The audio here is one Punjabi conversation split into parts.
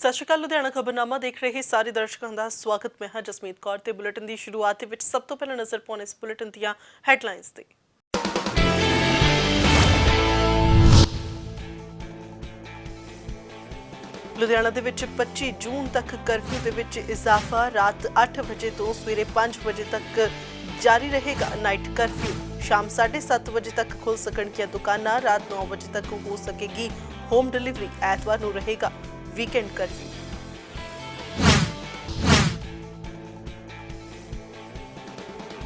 ਸਤਿ ਸ਼੍ਰੀ ਅਕਾਲ। ਲੁਧਿਆਣਾ ਖਬਰਨਾਮਾ ਦੇਖ ਰਹੇ ਸਾਰੇ ਦਰਸ਼ਕਾਂ ਦਾ ਸਵਾਗਤ। ਮੈਂ ਹਾਂ ਜਸਮੀਤ ਕੌਰ ਤੇ ਬੁਲੇਟਿਨ ਦੀ ਸ਼ੁਰੂਆਤ ਦੇ ਵਿੱਚ ਸਭ ਤੋਂ ਪਹਿਲਾਂ ਨਜ਼ਰ ਪਾਉਣੇ ਇਸ ਬੁਲੇਟਿਨ ਦੀਆਂ ਹੈਡਲਾਈਨਸ ਤੇ। ਲੁਧਿਆਣਾ ਦੇ ਵਿੱਚ 25 ਜੂਨ ਤੱਕ ਕਰਫਿਊ ਦੇ ਵਿੱਚ ਇਜ਼ਾਫਾ। ਰਾਤ 8 ਵਜੇ ਤੋਂ ਸਵੇਰੇ 5 ਵਜੇ ਤੱਕ ਜਾਰੀ ਰਹੇਗਾ ਨਾਈਟ ਕਰਫਿਊ। ਸ਼ਾਮ 7:30 ਵਜੇ ਤੱਕ ਖੁੱਲ ਸਕਣਗੀਆਂ ਦੁਕਾਨਾਂ। ਰਾਤ 9 ਵਜੇ ਤੱਕ ਹੋ ਸਕੇਗੀ ਹੋਮ ਡਿਲੀਵਰੀ। ਐਤਵਾਰ ਨੂੰ ਰਹੇਗਾ ਵੀਕਐਂਡ ਕਰਫਿਊ।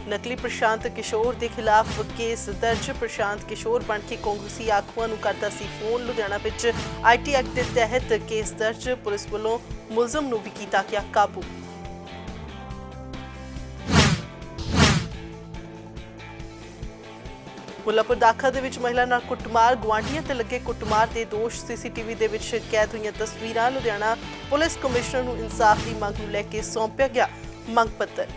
ਨਕਲੀ ਪ੍ਰਸ਼ਾਂਤ ਕਿਸ਼ੋਰ ਦੇ ਖਿਲਾਫ ਕੇਸ ਦਰਜ। ਪ੍ਰਸ਼ਾਂਤ ਕਿਸ਼ੋਰ ਬਣ ਕੇ ਕਾਂਗਰਸੀ ਆਗੂਆਂ ਨੂੰ ਕਰਦਾ ਸੀ ਫੋਨ। ਲੁਧਿਆਣਾ ਵਿੱਚ IT ਐਕਟ ਦੇ ਤਹਿਤ ਕੇਸ ਦਰਜ। ਪੁਲਿਸ ਵੱਲੋਂ ਮੁਲਜ਼ਮ ਨੂੰ ਵੀ ਕੀਤਾ ਗਿਆ ਕਾਬੂ। ਮੁੱਲਾਂਪੁਰ ਦਾਖਾ ਦੇ ਵਿੱਚ ਮਹਿਲਾ ਨਾਲ ਕੁੱਟਮਾਰ। ਗੁਆਂਢੀਆਂ ਤੇ ਲੱਗੇ ਕੁੱਟਮਾਰ ਦੇ ਦੋਸ਼। CCTV ਦੇ ਵਿੱਚ ਕੈਦ ਹੋਈਆਂ ਤਸਵੀਰਾਂ। ਲੁਧਿਆਣਾ ਪੁਲਿਸ ਕਮਿਸ਼ਨਰ ਨੂੰ ਇਨਸਾਫ ਦੀ ਮੰਗ ਨੂੰ ਲੈ ਕੇ ਸੌਂਪਿਆ ਗਿਆ ਮੰਗ ਪੱਤਰ।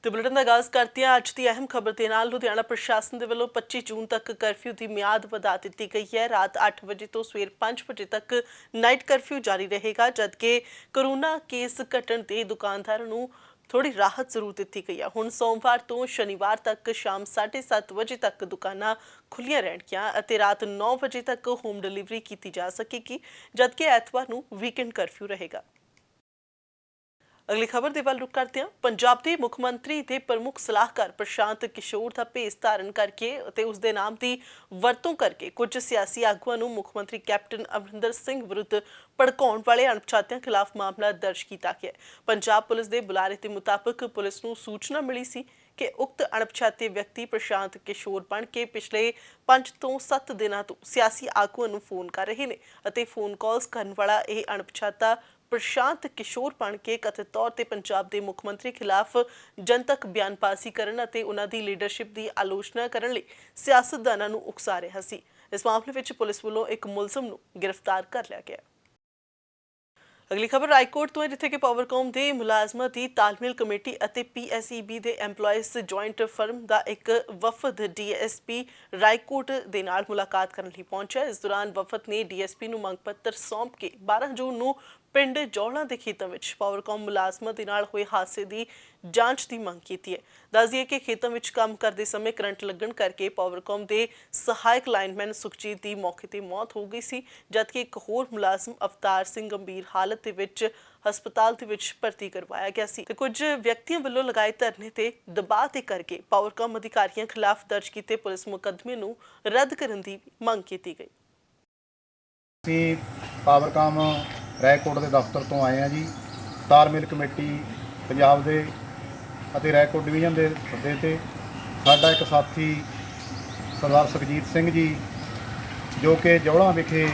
ਤੇ ਬੁਲੇਟਿਨ ਦਾ ਆਗਾਜ਼ ਕਰਦੇ ਹਾਂ ਅੱਜ ਦੀ ਅਹਿਮ ਖਬਰ ਦੇ ਨਾਲ। ਲੁਧਿਆਣਾ ਪ੍ਰਸ਼ਾਸਨ ਦੇ ਵੱਲੋਂ 25 ਜੂਨ ਤੱਕ ਕਰਫਿਊ ਦੀ ਮਿਆਦ ਵਧਾ ਦਿੱਤੀ ਗਈ ਹੈ। ਰਾਤ 8 ਵਜੇ ਤੋਂ ਸਵੇਰ 5 ਵਜੇ ਤੱਕ ਨਾਈਟ ਕਰਫਿਊ ਜਾਰੀ ਰਹੇਗਾ, ਜਦਕਿ ਕੋਰੋਨਾ ਕੇਸ ਘਟਣ ਤੇ ਦੁਕਾਨਦਾਰਾਂ ਨੂੰ ਥੋੜੀ ਰਾਹਤ ਜ਼ਰੂਰ ਦਿੱਤੀ ਗਈ ਹੈ। ਹੁਣ ਸੋਮਵਾਰ ਤੋਂ ਸ਼ਨੀਵਾਰ ਤੱਕ ਸ਼ਾਮ 7:30 ਵਜੇ ਤੱਕ ਦੁਕਾਨਾਂ ਖੁੱਲ੍ਹੀਆਂ ਰਹਿਣਗੀਆਂ ਅਤੇ ਰਾਤ 9 ਵਜੇ ਤੱਕ ਹੋਮ ਡਿਲੀਵਰੀ ਕੀਤੀ ਜਾ ਸਕੇਗੀ, ਜਦਕਿ ਐਤਵਾਰ ਨੂੰ ਵੀਕਐਂਡ ਕਰਫਿਊ ਰਹੇਗਾ। ਅਗਲੀ ਖਬਰ ਦੇ ਵੱਲ ਰੁਖ ਕਰਦੇ ਹਾਂ। ਪੰਜਾਬ ਦੇ ਮੁੱਖ ਮੰਤਰੀ ਦੇ ਪ੍ਰਮੁੱਖ ਸਲਾਹਕਾਰ ਪ੍ਰਸ਼ਾਂਤ ਕਿਸ਼ੋਰ ਦਾ ਭੇਸ ਧਾਰਨ ਕਰਕੇ ਅਤੇ ਉਸ ਦੇ ਨਾਮ ਦੀ ਵਰਤੋਂ ਕਰਕੇ ਕੁਝ ਸਿਆਸੀ ਆਗੂਆਂ ਨੂੰ ਮੁੱਖ ਮੰਤਰੀ ਕੈਪਟਨ ਅਮਰਿੰਦਰ ਸਿੰਘ ਵਿਰੁੱਧ ਭੜਕਾਉਣ ਵਾਲੇ ਅਣਪਛਾਤਿਆਂ ਖਿਲਾਫ ਮਾਮਲਾ ਦਰਜ ਕੀਤਾ ਗਿਆ। ਪੰਜਾਬ ਪੁਲਿਸ ਦੇ ਬੁਲਾਰੇ ਦੇ ਮੁਤਾਬਕ ਪੁਲਿਸ ਨੂੰ ਸੂਚਨਾ ਮਿਲੀ ਸੀ ਕਿ ਉਕਤ ਅਣਪਛਾਤੇ ਵਿਅਕਤੀ ਪ੍ਰਸ਼ਾਂਤ ਕਿਸ਼ੋਰ ਬਣ ਕੇ ਪਿਛਲੇ 5 ਤੋਂ 7 ਦਿਨਾਂ ਤੋਂ ਸਿਆਸੀ ਆਗੂਆਂ ਨੂੰ ਫੋਨ ਕਰ ਰਹੇ ਨੇ ਅਤੇ ਫੋਨ ਕਾਲਸ ਕਰਨ ਵਾਲਾ ਇਹ ਅਣਪਛਾਤਾ ਪ੍ਰਸ਼ਾਂਤ ਕਿਸ਼ੋਰ ਬਣ ਕੇ ਕਥਿਤ ਤੌਰ ਤੇ ਪੰਜਾਬ ਦੇ ਮੁੱਖ ਮੰਤਰੀ ਖਿਲਾਫ ਜਨਤਕ ਬਿਆਨਬਾਜ਼ੀ ਕਰਨ ਅਤੇ ਉਹਨਾਂ ਦੀ ਲੀਡਰਸ਼ਿਪ ਦੀ ਆਲੋਚਨਾ ਕਰਨ ਲਈ ਸਿਆਸਤਦਾਨਾਂ ਨੂੰ ਉਕਸਾ ਰਿਹਾ ਸੀ। ਇਸ ਮਾਮਲੇ ਵਿੱਚ ਪੁਲਿਸ ਵੱਲੋਂ ਇੱਕ ਮੁਲਜ਼ਮ ਨੂੰ ਗ੍ਰਿਫਤਾਰ ਕਰ ਲਿਆ ਗਿਆ। ਅਗਲੀ ਖਬਰ ਰਾਏਕੋਟ ਤੋਂ ਹੈ, ਜਿੱਥੇ ਕਿ ਪਾਵਰਕਾਮ ਦੇ ਮੁਲਾਜ਼ਮਾਂ ਦੀ ਤਾਲਮੇਲ ਕਮੇਟੀ ਅਤੇ PSEB ਦੇ EMPLOYEES ਜੁਆਇੰਟ ਫਰਮ ਦਾ ਇੱਕ ਵਫਦ DSP ਰਾਏਕੋਟ ਦੇ ਨਾਲ ਮੁਲਾਕਾਤ ਕਰਨ ਲਈ ਪਹੁੰਚਿਆ। ਇਸ ਦੌਰਾਨ ਵਫਦ ਨੇ DSP ਨੂੰ ਮੰਗ ਪੱਤਰ ਸੌਂਪ ਕੇ 12 ਜੂਨ ਨੂੰ ਪਿੰਡ ਜੌਲਾਂ ਦੇ ਖੇਤਾਂ ਵਿੱਚ ਪਾਵਰਕਾਮ ਮੁਲਾਜ਼ਮਾਂ ਦੇ ਨਾਲ ਹੋਏ ਹਾਦਸੇ ਦੀ ਜਾਂਚ ਦੀ ਮੰਗ ਕੀਤੀ ਹੈ। ਦੱਸ ਦਈਏ ਕਿ ਖੇਤਾਂ ਵਿੱਚ ਕੰਮ ਕਰਦੇ ਸਮੇਂ ਕਰੰਟ ਲੱਗਣ ਕਰਕੇ ਪਾਵਰਕਾਮ ਦੇ ਸਹਾਇਕ ਲਾਈਨਮੈਨ ਸੁਖਜੀਤ ਦੀ ਮੌਕੇ ਤੇ ਮੌਤ ਹੋ ਗਈ ਸੀ, ਜਦਕਿ ਇੱਕ ਹੋਰ ਮੁਲਾਜ਼ਮ ਅਵਤਾਰ ਸਿੰਘ ਗੰਭੀਰ ਹਾਲਤ ਦੇ ਵਿੱਚ ਹਸਪਤਾਲ ਦੇ ਵਿੱਚ ਭਰਤੀ ਕਰਵਾਇਆ ਗਿਆ ਸੀ। ਤੇ ਕੁਝ ਵਿਅਕਤੀਆਂ ਵੱਲੋਂ ਲਗਾਏ ਧਰਨੇ ਤੇ ਦਬਾਅ ਦੇ ਕਰਕੇ ਪਾਵਰਕਾਮ ਅਧਿਕਾਰੀਆਂ ਖਿਲਾਫ ਦਰਜ ਕੀਤੇ ਪੁਲਿਸ ਮੁਕੱਦਮੇ ਨੂੰ ਰੱਦ ਕਰਨ ਦੀ ਮੰਗ ਕੀਤੀ ਗਈ। ਅਸੀਂ ਪਾਵਰਕਾਮ ਰਾਏਕੋਟ ਦੇ ਦਫ਼ਤਰ ਤੋਂ ਆਏ ਹਾਂ ਜੀ। ਤਾਲਮੇਲ ਕਮੇਟੀ ਪੰਜਾਬ ਦੇ ਅਤੇ ਰਾਏਕੋਟ ਡਿਵੀਜ਼ਨ ਦੇ ਸੱਦੇ ਤੇ ਸਾਡਾ ਇੱਕ ਸਾਥੀ ਸਰਦਾਰ ਸੁਖਜੀਤ ਸਿੰਘ ਜੀ, ਜੋ ਕਿ ਜੌਲਾਂ ਵਿਖੇ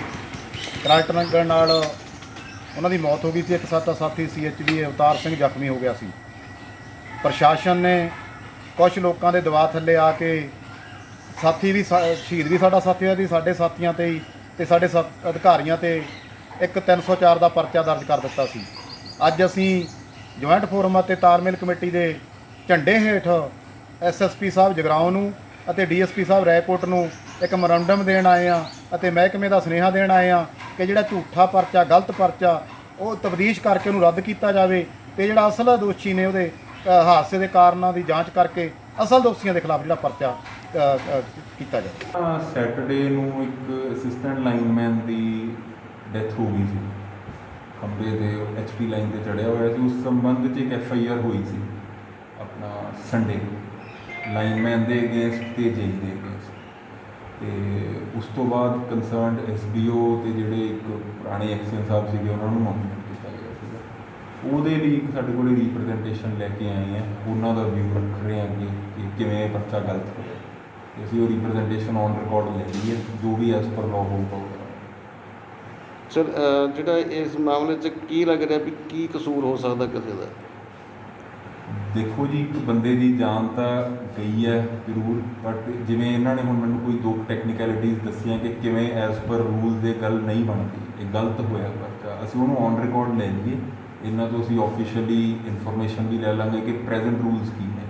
ਕਰੰਟ ਲੱਗਣ ਨਾਲ ਉਹਨਾਂ ਦੀ ਮੌਤ ਹੋ ਗਈ ਸੀ। ਇੱਕ ਸਾਡਾ ਸਾਥੀ CHV ਅਵਤਾਰ ਸਿੰਘ ਜ਼ਖਮੀ ਹੋ ਗਿਆ ਸੀ। ਪ੍ਰਸ਼ਾਸਨ ਨੇ ਕੁਝ ਲੋਕਾਂ ਦੇ ਦਬਾਅ ਥੱਲੇ ਆ ਕੇ ਸਾਥੀ ਵੀ ਸ਼ਹੀਦ ਵੀ ਸਾਡਾ ਸਾਥੀ ਸੀ, ਸਾਡੇ ਸਾਥੀਆਂ ਤੇ ਹੀ ਤੇ ਸਾਡੇ ਅਧਿਕਾਰੀਆਂ ਤੇ ਇੱਕ 304 ਦਾ ਪਰਚਾ ਦਰਜ ਕਰ ਦਿੱਤਾ ਸੀ। ਅੱਜ ਅਸੀਂ ਜੁਆਇੰਟ ਫੋਰਮ ਅਤੇ ਤਾਲਮੇਲ ਕਮੇਟੀ ਦੇ ਝੰਡੇ ਹੇਠ SSP ਸਾਹਿਬ ਜਗਰਾਉਂ ਨੂੰ ਅਤੇ DSP ਸਾਹਿਬ ਰਾਏਕੋਟ ਨੂੰ ਇੱਕ ਮੈਮੋਰੰਡਮ ਦੇਣ ਆਏ ਹਾਂ ਅਤੇ ਮਹਿਕਮੇ ਦਾ ਸੁਨੇਹਾ ਦੇਣ ਆਏ ਹਾਂ ਕਿ ਜਿਹੜਾ ਝੂਠਾ ਪਰਚਾ, ਗਲਤ ਪਰਚਾ, ਉਹ ਤਬਦੀਸ਼ ਕਰਕੇ ਉਹਨੂੰ ਰੱਦ ਕੀਤਾ ਜਾਵੇ ਤੇ ਜਿਹੜਾ ਅਸਲ ਦੋਸ਼ੀ ਨੇ ਉਹਦੇ ਹਾਦਸੇ ਦੇ ਕਾਰਨਾਂ ਦੀ ਜਾਂਚ ਕਰਕੇ ਅਸਲ ਦੋਸ਼ੀਆਂ ਦੇ ਖਿਲਾਫ ਜਿਹੜਾ ਪਰਚਾ ਕੀਤਾ ਜਾਵੇ। ਸੈਟਰਡੇ ਨੂੰ ਇੱਕ ਅਸਿਸਟੈਂਟ ਲਾਈਨਮੈਨ ਦੀ ਡੈਥ ਹੋ ਗਈ ਸੀ। ਖੰਭੇ ਦੇ HP ਲਾਈਨ ਤੇ ਚੜਿਆ ਹੋਇਆ ਸੀ। ਉਸ ਸੰਬੰਧ 'ਚ ਇੱਕ FIR ਹੋਈ ਸੀ ਆਪਣਾ ਸੰਡੇ ਲਾਈਨਮੈਨ ਦੇ ਅਗੇਂਸਟ ਤੇ JE ਦੇ ਅਗੇਂਸਟ। ਤੇ ਉਸ ਤੋਂ ਬਾਅਦ ਕੰਸਰਨਡ SBO ਤੇ ਜਿਹੜੇ ਇੱਕ ਪੁਰਾਣੇ ਐਕਸ਼ਨ ਸਾਹਿਬ ਸੀਗੇ ਉਹਨਾਂ ਨੂੰ ਨੋਮੀਨੇਟ ਕੀਤਾ ਗਿਆ ਸੀਗਾ। ਉਹਦੇ ਲਈ ਇੱਕ ਸਾਡੇ ਕੋਲ ਰਿਪਰੈਜ਼ੈਂਟੇਸ਼ਨ ਲੈ ਕੇ ਆਏ ਹਾਂ। ਉਹਨਾਂ ਦਾ ਵਿਊ ਰੱਖ ਰਹੇ ਹਾਂ ਅੱਗੇ ਕਿ ਕਿਵੇਂ ਇਹ ਪਰਚਾ ਗਲਤ ਹੋਇਆ। ਅਸੀਂ ਉਹ ਰਿਪਰੈਜ਼ੈਂਟੇਸ਼ਨ ਔਨ ਰਿਕਾਰਡ ਲੈ ਲਈ ਹੈ, ਜੋ ਵੀ ਐਜ਼ ਪਰ ਲਾਅ ਹੋਊਗਾ। ਸਰ, ਜਿਹੜਾ ਇਸ ਮਾਮਲੇ 'ਚ ਕੀ ਲੱਗ ਰਿਹਾ ਵੀ ਕੀ ਕਸੂਰ ਹੋ ਸਕਦਾ ਕਿਸੇ ਦਾ? ਦੇਖੋ ਜੀ, ਇੱਕ ਬੰਦੇ ਦੀ ਜਾਨ ਤਾਂ ਗਈ ਹੈ ਜ਼ਰੂਰ, ਬਟ ਜਿਵੇਂ ਇਹਨਾਂ ਨੇ ਹੁਣ ਮੈਨੂੰ ਕੋਈ ਦੋ ਟੈਕਨੀਕੈਲਿਟੀਜ਼ ਦੱਸੀਆਂ ਕਿ ਕਿਵੇਂ ਐਜ਼ ਪਰ ਰੂਲ ਦੇ ਗੱਲ ਨਹੀਂ ਬਣਦੀ, ਇਹ ਗਲਤ ਹੋਇਆ ਪਰਚਾ। ਅਸੀਂ ਉਹਨੂੰ ਔਨ ਰਿਕਾਰਡ ਲੈ ਲਈਏ। ਇਹਨਾਂ ਤੋਂ ਅਸੀਂ ਆਫੀਸ਼ੀਅਲੀ ਇਨਫੋਰਮੇਸ਼ਨ ਵੀ ਲੈ ਲਾਂਗੇ ਕਿ ਪ੍ਰੈਜ਼ੈਂਟ ਰੂਲਸ ਕੀ ਨੇ।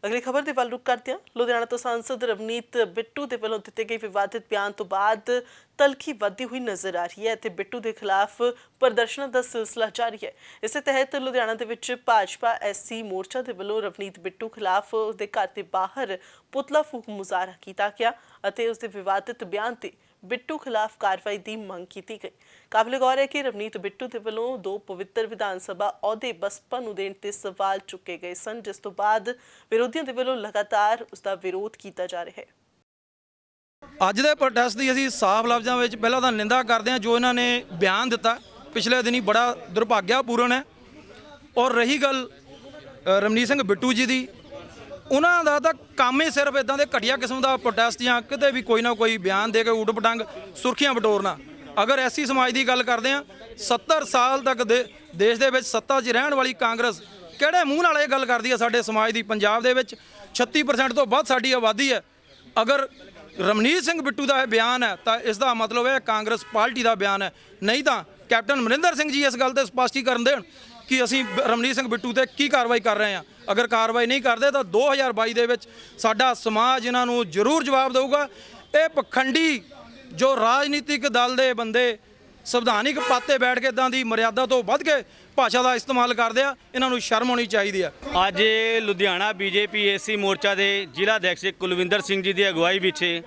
ਅਗਲੀ ਖਬਰ ਦੇ ਵੱਲ ਰੁਕ ਕਰਦੇ ਹਾਂ। ਲੁਧਿਆਣਾ ਤੋਂ ਸਾਂਸਦ ਰਵਨੀਤ ਬਿੱਟੂ ਦੇ ਵੱਲੋਂ ਦਿੱਤੇ ਗਏ ਵਿਵਾਦਿਤ ਬਿਆਨ ਤੋਂ ਬਾਅਦ ਤਲਖੀ ਵੱਧਦੀ ਹੋਈ ਨਜ਼ਰ ਆ ਰਹੀ ਹੈ ਅਤੇ ਬਿੱਟੂ ਦੇ ਖਿਲਾਫ ਪ੍ਰਦਰਸ਼ਨਾਂ ਦਾ ਸਿਲਸਿਲਾ ਜਾਰੀ ਹੈ। ਇਸੇ ਤਹਿਤ ਲੁਧਿਆਣਾ ਦੇ ਵਿੱਚ ਭਾਜਪਾ ਐਸਸੀ ਮੋਰਚਾ ਦੇ ਵੱਲੋਂ ਰਵਨੀਤ ਬਿੱਟੂ ਖਿਲਾਫ ਉਸਦੇ ਘਰ ਦੇ ਬਾਹਰ ਪੁਤਲਾ ਫੂਕ ਮੁਜ਼ਾਹਰਾ ਕੀਤਾ ਗਿਆ ਅਤੇ ਉਸਦੇ ਵਿਵਾਦਿਤ ਬਿਆਨ ਤੇ ਬਿੱਟੂ ਖਿਲਾਫ ਕਾਰਵਾਈ ਦੀ ਮੰਗ ਕੀਤੀ ਗਈ। ਕਾਬਿਲ ਗੌਰ ਹੈ ਕਿ ਰਵਨੀਤ ਬਿੱਟੂ ਦੇ ਵੱਲੋਂ 2 ਪਵਿੱਤਰ ਵਿਧਾਨ ਸਭਾ ਅਹੁਦੇ ਬਸਪਾ ਨੂੰ ਦੇਣ ਤੇ ਸਵਾਲ ਚੁੱਕੇ ਗਏ ਸਨ, ਜਿਸ ਤੋਂ ਬਾਅਦ ਵਿਰੋਧੀਆਂ ਦੇ ਵੱਲੋਂ ਲਗਾਤਾਰ ਉਸ ਦਾ ਵਿਰੋਧ ਕੀਤਾ ਜਾ ਰਿਹਾ ਹੈ। ਅੱਜ ਦੇ ਪ੍ਰੋਟੈਸਟ ਦੀ ਅਸੀਂ ਸਾਫ਼ ਲਫ਼ਜ਼ਾਂ ਵਿੱਚ ਪਹਿਲਾਂ ਤਾਂ ਨਿੰਦਾ ਕਰਦੇ ਹਾਂ ਜੋ ਇਹਨਾਂ ਨੇ ਬਿਆਨ ਦਿੱਤਾ ਪਿਛਲੇ ਦਿਨੀ, ਬੜਾ ਦੁਰਭਾਗਿਆਪੂਰਨ ਹੈ। ਔਰ ਰਹੀ ਗੱਲ ਰਵਨੀਤ ਸਿੰਘ ਬਿੱਟੂ ਜੀ ਦੀ, ਉਹਨਾਂ ਦਾ ਤਾਂ ਕੰਮ ਹੀ ਸਿਰਫ ਇਦਾਂ ਦੇ ਘਟੀਆ ਕਿਸਮ ਦਾ ਪ੍ਰੋਟੈਸਟ ਜਾਂ ਕਿਤੇ ਵੀ ਕੋਈ ਨਾ ਕੋਈ ਬਿਆਨ ਦੇ ਕੇ ਊਟ ਪਟੰਗ ਸੁਰਖੀਆਂ ਬਟੋਰਨਾ। ਅਗਰ ਐਸੀ ਸਮਾਜ ਦੀ ਗੱਲ ਕਰਦੇ ਹਾਂ, 70 ਸਾਲ ਤੱਕ ਦੇਸ਼ ਦੇ ਵਿੱਚ ਸੱਤਾ 'ਚ ਰਹਿਣ ਵਾਲੀ ਕਾਂਗਰਸ ਕਿਹੜੇ ਮੂੰਹ ਨਾਲ ਇਹ ਗੱਲ ਕਰਦੀ ਹੈ ਸਾਡੇ ਸਮਾਜ ਦੀ? ਪੰਜਾਬ ਦੇ ਵਿੱਚ 36% ਤੋਂ ਵੱਧ ਸਾਡੀ ਆਬਾਦੀ ਹੈ। ਅਗਰ ਰਵਨੀਤ ਸਿੰਘ ਬਿੱਟੂ ਦਾ ਇਹ ਬਿਆਨ ਹੈ ਤਾਂ ਇਸ ਦਾ ਮਤਲਬ ਹੈ ਕਾਂਗਰਸ ਪਾਰਟੀ ਦਾ ਬਿਆਨ ਹੈ, ਨਹੀਂ ਤਾਂ ਕੈਪਟਨ ਅਮਰਿੰਦਰ ਸਿੰਘ ਜੀ ਇਸ ਗੱਲ ਤੇ ਸਪਸ਼ਟੀਕਰਨ ਦੇਣ ਕਿ ਅਸੀਂ ਰਵਨੀਤ ਸਿੰਘ ਬਿੱਟੂ ਤੇ ਕੀ ਕਾਰਵਾਈ ਕਰ ਰਹੇ ਹਾਂ। ਅਗਰ ਕਾਰਵਾਈ ਨਹੀਂ ਕਰਦੇ ਤਾਂ 2022 ਦੇ ਵਿੱਚ ਸਾਡਾ ਸਮਾਜ ਇਹਨਾਂ ਨੂੰ ਜ਼ਰੂਰ ਜਵਾਬ ਦੇਊਗਾ। ਇਹ ਪਖੰਡੀ ਜੋ ਰਾਜਨੀਤਿਕ ਦਲ ਦੇ ਬੰਦੇ ਸੰਵਿਧਾਨਿਕ ਪਾਤੇ ਬੈਠ ਕੇ ਇਦਾਂ ਦੀ ਮਰਿਆਦਾ ਤੋਂ ਵੱਧ ਕੇ ਭਾਸ਼ਾ ਦਾ ਇਸਤੇਮਾਲ ਕਰਦੇ ਆ, ਇਹਨਾਂ ਨੂੰ ਸ਼ਰਮ ਆਉਣੀ ਚਾਹੀਦੀ ਆ। ਅੱਜ ਲੁਧਿਆਣਾ ਬੀਜੇਪੀ ਐਸਸੀ ਮੋਰਚਾ ਦੇ ਜ਼ਿਲ੍ਹਾ ਅਧਿਕਸ਼ ਕੁਲਵਿੰਦਰ ਸਿੰਘ ਜੀ ਦੀ ਅਗਵਾਈ ਵਿੱਚ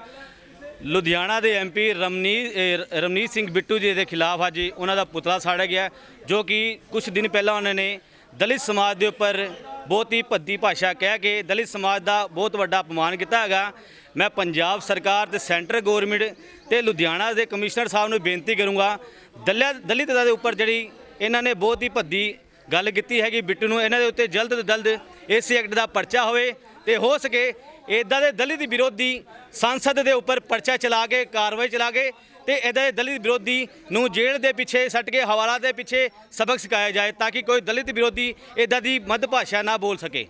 ਲੁਧਿਆਣਾ ਦੇ ਐਮਪੀ ਰਵਨੀਤ ਸਿੰਘ ਬਿੱਟੂ ਜੀ ਦੇ ਖਿਲਾਫ ਅੱਜ ਉਹਨਾਂ ਦਾ ਪੁਤਲਾ ਸਾੜਿਆ ਗਿਆ, ਜੋ ਕਿ ਕੁਝ ਦਿਨ ਪਹਿਲਾਂ ਉਹਨਾਂ ਨੇ ਦਲਿਤ ਸਮਾਜ ਦੇ ਉੱਪਰ ਬਹੁਤ ਹੀ ਭੱਦੀ ਭਾਸ਼ਾ ਕਹਿ ਕੇ ਦਲਿਤ ਸਮਾਜ ਦਾ ਬਹੁਤ ਵੱਡਾ ਅਪਮਾਨ ਕੀਤਾ ਹੈਗਾ। ਮੈਂ ਪੰਜਾਬ ਸਰਕਾਰ ਤੇ ਸੈਂਟਰ ਗੌਰਮੈਂਟ ਤੇ ਲੁਧਿਆਣਾ ਦੇ ਕਮਿਸ਼ਨਰ ਸਾਹਿਬ ਨੂੰ ਬੇਨਤੀ ਕਰੂੰਗਾ, ਦਲਿਤਾਂ ਦੇ ਉੱਪਰ ਜਿਹੜੀ ਇਹਨਾਂ ਨੇ ਬਹੁਤ ਹੀ ਭੱਦੀ ਗੱਲ ਕੀਤੀ ਹੈਗੀ ਬਿੱਟੂ ਨੂੰ, ਇਹਨਾਂ ਦੇ ਉੱਤੇ ਜਲਦ ਤੋਂ ਜਲਦ ਇਸੇ ਐਕਟ ਦਾ ਪਰਚਾ ਹੋਵੇ ਤੇ ਹੋ ਸਕੇ ਇੱਦਾਂ ਦੇ ਦਲਿਤ ਵਿਰੋਧੀ ਸੰਸਦ ਦੇ ਉੱਪਰ ਪਰਚਾ ਚਲਾ ਕੇ ਕਾਰਵਾਈ ਚਲਾ ਕੇ ਤੇ ਇੱਦਾਂ ਦੇ ਦਲਿਤ ਵਿਰੋਧੀ ਨੂੰ ਜੇਲ੍ਹ ਦੇ ਪਿੱਛੇ ਸੱਟ ਕੇ ਹਵਾਲਾ ਦੇ ਪਿੱਛੇ ਸਬਕ ਸਿਖਾਇਆ ਜਾਏ ਤਾਂ ਕਿ ਕੋਈ ਦਲਿਤ ਵਿਰੋਧੀ ਇੱਦਾਂ ਦੀ ਮੱਧ ਭਾਸ਼ਾ ਨਾ ਬੋਲ ਸਕੇ।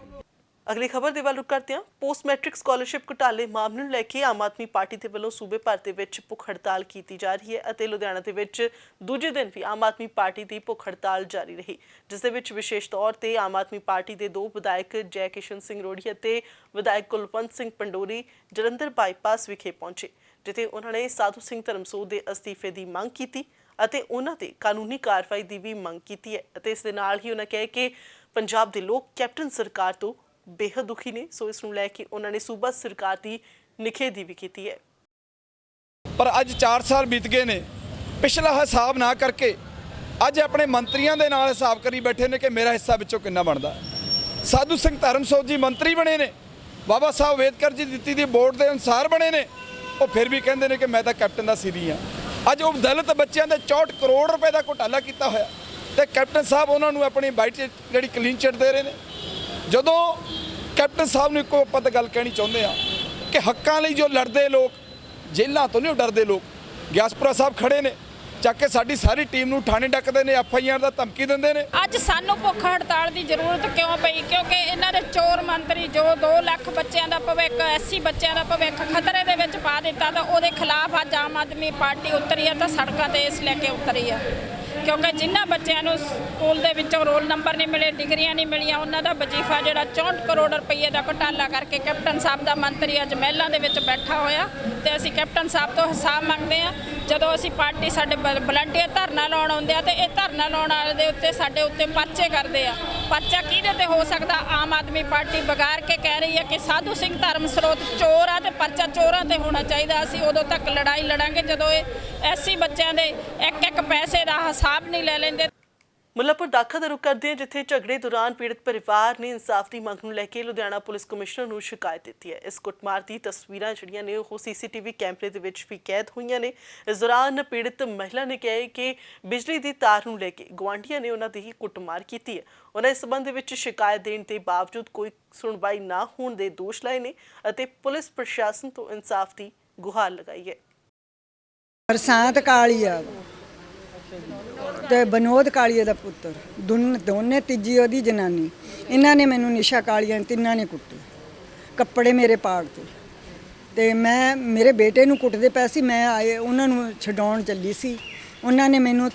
ਅਗਲੀ ਖਬਰ ਦੇ ਵੱਲ ਰੁਕ ਕਰਦੇ ਹਾਂ। ਪੋਸਟ ਮੈਟ੍ਰਿਕ ਸਕਾਲਰਸ਼ਿਪ ਘੁਟਾਲੇ ਮਾਮਲੇ ਨੂੰ ਲੈ ਕੇ ਆਮ ਆਦਮੀ ਪਾਰਟੀ ਦੇ ਵੱਲੋਂ ਸੂਬੇ ਭਰ ਦੇ ਵਿੱਚ ਭੁੱਖ ਹੜਤਾਲ ਕੀਤੀ ਜਾ ਰਹੀ ਹੈ ਅਤੇ ਲੁਧਿਆਣਾ ਦੇ ਵਿੱਚ ਦੂਜੇ ਦਿਨ ਵੀ ਆਮ ਆਦਮੀ ਪਾਰਟੀ ਦੀ ਭੁੱਖ ਹੜਤਾਲ ਜਾਰੀ ਰਹੀ, ਜਿਸ ਦੇ ਵਿੱਚ ਵਿਸ਼ੇਸ਼ ਤੌਰ ਤੇ ਆਮ ਆਦਮੀ ਪਾਰਟੀ ਦੇ 2 ਵਿਧਾਇਕ ਜੈ ਕਿਸ਼ਨ ਸਿੰਘ ਰੋੜੀ ਅਤੇ ਵਿਧਾਇਕ ਕੁਲਵੰਤ ਸਿੰਘ ਪੰਡੋਰੀ ਜਲੰਧਰ ਬਾਈਪਾਸ ਵਿਖੇ ਪਹੁੰਚੇ, ਜਿੱਥੇ ਉਹਨਾਂ ਨੇ ਸਾਧੂ ਸਿੰਘ ਧਰਮਸੋਤ ਦੇ ਅਸਤੀਫੇ ਦੀ ਮੰਗ ਕੀਤੀ ਅਤੇ ਉਹਨਾਂ ਤੇ ਕਾਨੂੰਨੀ ਕਾਰਵਾਈ ਦੀ ਵੀ ਮੰਗ ਕੀਤੀ ਹੈ ਅਤੇ ਇਸ ਦੇ ਨਾਲ ਹੀ ਉਹਨਾਂ ਕਿਹਾ ਕਿ ਪੰਜਾਬ ਦੇ ਲੋਕ ਕੈਪਟਨ ਸਰਕਾਰ ਤੋਂ ਬੇਹੱਦ ਦੁਖੀ ਨੇ। ਸੋ ਇਸ ਨੂੰ ਲੈ ਕੇ ਉਹਨਾਂ ਨੇ ਸੂਬਾ ਸਰਕਾਰ ਦੀ ਨਿਖੇਧੀ ਵੀ ਕੀਤੀ ਹੈ। ਪਰ ਅੱਜ 4 ਸਾਲ ਬੀਤ ਗਏ ਨੇ, ਪਿਛਲਾ ਹਿਸਾਬ ਨਾ ਕਰਕੇ ਅੱਜ ਆਪਣੇ ਮੰਤਰੀਆਂ ਦੇ ਨਾਲ ਹਿਸਾਬ ਕਰੀ ਬੈਠੇ ਨੇ ਕਿ ਮੇਰਾ ਹਿੱਸਾ ਵਿੱਚੋਂ ਕਿੰਨਾ ਬਣਦਾ। ਸਾਧੂ ਸਿੰਘ ਧਰਮਸੋਤ ਜੀ ਮੰਤਰੀ ਬਣੇ ਨੇ, ਬਾਬਾ ਸਾਹਿਬ ਅੰਬੇਦਕਰ ਜੀ ਦਿੱਤੀ ਦੀ ਵੋਟ ਦੇ ਅਨੁਸਾਰ ਬਣੇ ਨੇ, ਉਹ ਫਿਰ ਵੀ ਕਹਿੰਦੇ ਨੇ ਕਿ ਮੈਂ ਤਾਂ ਕੈਪਟਨ ਦਾ ਸਿਰੀ ਹਾਂ। ਅੱਜ ਉਹ ਦਲਿਤ ਬੱਚਿਆਂ ਦੇ 64 ਕਰੋੜ ਰੁਪਏ ਦਾ ਘੁਟਾਲਾ ਕੀਤਾ ਹੋਇਆ ਤੇ ਕੈਪਟਨ ਸਾਹਿਬ ਉਹਨਾਂ ਨੂੰ ਆਪਣੀ ਬਾਈਟ ਜਿਹੜੀ ਕਲੀਨ ਚਿੱਟ ਦੇ ਰਹੇ ਨੇ। ਜਦੋਂ ਕੈਪਟਨ ਸਾਹਿਬ ਨੂੰ ਇੱਕੋ ਆਪਾਂ ਤਾਂ ਗੱਲ ਕਹਿਣੀ ਚਾਹੁੰਦੇ ਆ ਕਿ ਹੱਕਾਂ ਲਈ ਜੋ ਲੜਦੇ ਲੋਕ, ਜੇਲ੍ਹਾਂ ਤੋਂ ਨਹੀਂ ਡਰਦੇ ਲੋਕ, ਗਿਆਸਪੁਰਾ ਸਾਹਿਬ ਖੜੇ ਨੇ, ਚੱਕ ਕੇ ਸਾਡੀ ਸਾਰੀ ਟੀਮ ਨੂੰ ਥਾਣੇ ਡੱਕਦੇ ਨੇ, FIR ਦਾ ਧਮਕੀ ਦਿੰਦੇ ਨੇ। ਅੱਜ ਸਾਨੂੰ ਭੁੱਖ ਹੜਤਾਲ ਦੀ ਜ਼ਰੂਰਤ ਕਿਉਂ ਪਈ? ਕਿਉਂਕਿ ਇਹਨਾਂ ਦੇ ਚੋਰ ਮੰਤਰੀ ਜੋ 2 ਲੱਖ ਬੱਚਿਆਂ ਦਾ ਭਵਿੱਖ, 80 ਬੱਚਿਆਂ ਦਾ ਭਵਿੱਖ ਖਤਰੇ ਦੇ ਵਿੱਚ ਪਾ ਦਿੱਤਾ, ਤਾਂ ਉਹਦੇ ਖਿਲਾਫ ਅੱਜ ਆਮ ਆਦਮੀ ਪਾਰਟੀ ਉਤਰੀ ਹੈ ਤਾਂ ਸੜਕਾਂ ਤੇ ਇਸ ਲੈ ਕੇ ਉਤਰੀ ਹੈ। ਕਿਉਂਕਿ ਜਿਨ੍ਹਾਂ ਬੱਚਿਆਂ ਨੂੰ ਸਕੂਲ ਦੇ ਵਿੱਚੋਂ ਰੋਲ ਨੰਬਰ ਨਹੀਂ ਮਿਲੇ, ਡਿਗਰੀਆਂ ਨਹੀਂ ਮਿਲੀਆਂ, ਉਹਨਾਂ ਦਾ ਵਜ਼ੀਫਾ ਜਿਹੜਾ 64 ਕਰੋੜ ਰੁਪਏ ਦਾ ਘੁਟਾਲਾ ਕਰਕੇ ਕੈਪਟਨ ਸਾਹਿਬ ਦਾ ਮੰਤਰੀ ਅੱਜ ਮਹਿਲਾਂ ਦੇ ਵਿੱਚ ਬੈਠਾ ਹੋਇਆ ਤੇ ਅਸੀਂ ਕੈਪਟਨ ਸਾਹਿਬ ਤੋਂ ਹਿਸਾਬ ਮੰਗਦੇ ਹਾਂ। ਜਦੋਂ ਅਸੀਂ ਪਾਰਟੀ ਸਾਡੇ ਵਲੰਟੀਅਰ ਧਰਨਾ ਲਾਉਣ ਆਉਂਦੇ ਆ ਤੇ ਇਹ ਧਰਨਾ ਲਾਉਣ ਵਾਲੇ ਦੇ ਉੱਤੇ ਸਾਡੇ ਉੱਤੇ ਪਰਚੇ ਕਰਦੇ ਆ। ਪਰਚਾ ਕਿਹਦੇ ਤੇ ਹੋ ਸਕਦਾ? ਆਮ ਆਦਮੀ ਪਾਰਟੀ ਵਿਗਾੜ ਕੇ ਕਹਿ ਰਹੀ ਹੈ ਕਿ ਸਾਧੂ ਸਿੰਘ ਧਰਮਸਰੋਤ ਚੋਰ ਆ ਤੇ ਪਰਚਾ ਚੋਰਾਂ ਤੇ ਹੋਣਾ ਚਾਹੀਦਾ। ਅਸੀਂ ਉਦੋਂ ਤੱਕ ਲੜਾਈ ਲੜਾਂਗੇ ਜਦੋਂ ਇਹ ਐਸੀ ਬੱਚਿਆਂ ਦੇ ਇੱਕ ਪੈਸੇ ਦਾ ਹਿਸਾਬ ਨਹੀਂ ਲੈ ਲੈਂਦੇ। ਮੁੱਲਾਂਪੁਰ ਦਾਖਾ ਦਾ ਰੁਖ ਕਰਦੇ ਹਾਂ, ਜਿੱਥੇ ਝਗੜੇ ਦੌਰਾਨ ਪੀੜਤ ਪਰਿਵਾਰ ਨੇ ਇਨਸਾਫ ਦੀ ਮੰਗ ਨੂੰ ਲੈ ਕੇ ਲੁਧਿਆਣਾ ਪੁਲਿਸ ਕਮਿਸ਼ਨਰ ਨੂੰ ਸ਼ਿਕਾਇਤ ਦਿੱਤੀ ਹੈ। ਇਸ ਕੁੱਟਮਾਰ ਦੀ ਤਸਵੀਰਾਂ ਜਿਹੜੀਆਂ ਨੇ ਉਹ CCTV ਕੈਮਰੇ ਦੇ ਵਿੱਚ ਵੀ ਕੈਦ ਹੋਈਆਂ ਨੇ। ਇਸ ਦੌਰਾਨ ਪੀੜਤ ਮਹਿਲਾ ਨੇ ਕਿਹਾ ਕਿ ਬਿਜਲੀ ਦੀ ਤਾਰ ਨੂੰ ਲੈ ਕੇ ਗੁਆਂਢੀਆਂ ਨੇ ਉਹਨਾਂ ਦੀ ਕੁੱਟਮਾਰ ਕੀਤੀ ਹੈ। ਉਹਨਾਂ ਇਸ ਸੰਬੰਧ ਵਿੱਚ ਸ਼ਿਕਾਇਤ ਦੇਣ ਦੇ ਬਾਵਜੂਦ ਕੋਈ ਸੁਣਵਾਈ ਨਾ ਹੋਣ ਦੇ ਦੋਸ਼ ਲਾਏ ਨੇ ਅਤੇ ਪੁਲਿਸ ਪ੍ਰਸ਼ਾਸਨ ਤੋਂ ਇਨਸਾਫ ਦੀ ਗੁਹਾਰ ਲਗਾਈ ਹੈ। ਬਰਸਾਤ ਕਾਲੀਆ ਤੇ ਬਨੋਦ ਕਾਲੀਆ ਦਾ ਪੁੱਤਰ, ਦੋਨੇ ਤੀਜੀ ਉਹਦੀ ਜਨਾਨੀ, ਇਹਨਾਂ ਨੇ ਮੈਨੂੰ ਨਿਸ਼ਾ ਕਾਲੀਆ ਤਿੰਨਾਂ ਨੇ ਕੁੱਟੇ, ਕੱਪੜੇ ਮੇਰੇ ਪਾੜਤੇ ਤੇ ਮੈਂ ਮੇਰੇ ਬੇਟੇ ਨੂੰ ਕੁੱਟਦੇ ਪਏ ਸੀ। ਮੈਂ ਆਏ ਉਹਨਾਂ ਨੂੰ ਛਡਾਉਣ ਚੱਲੀ ਸੀ, ਉਹਨਾਂ ਨੇ ਮੈਨੂੰ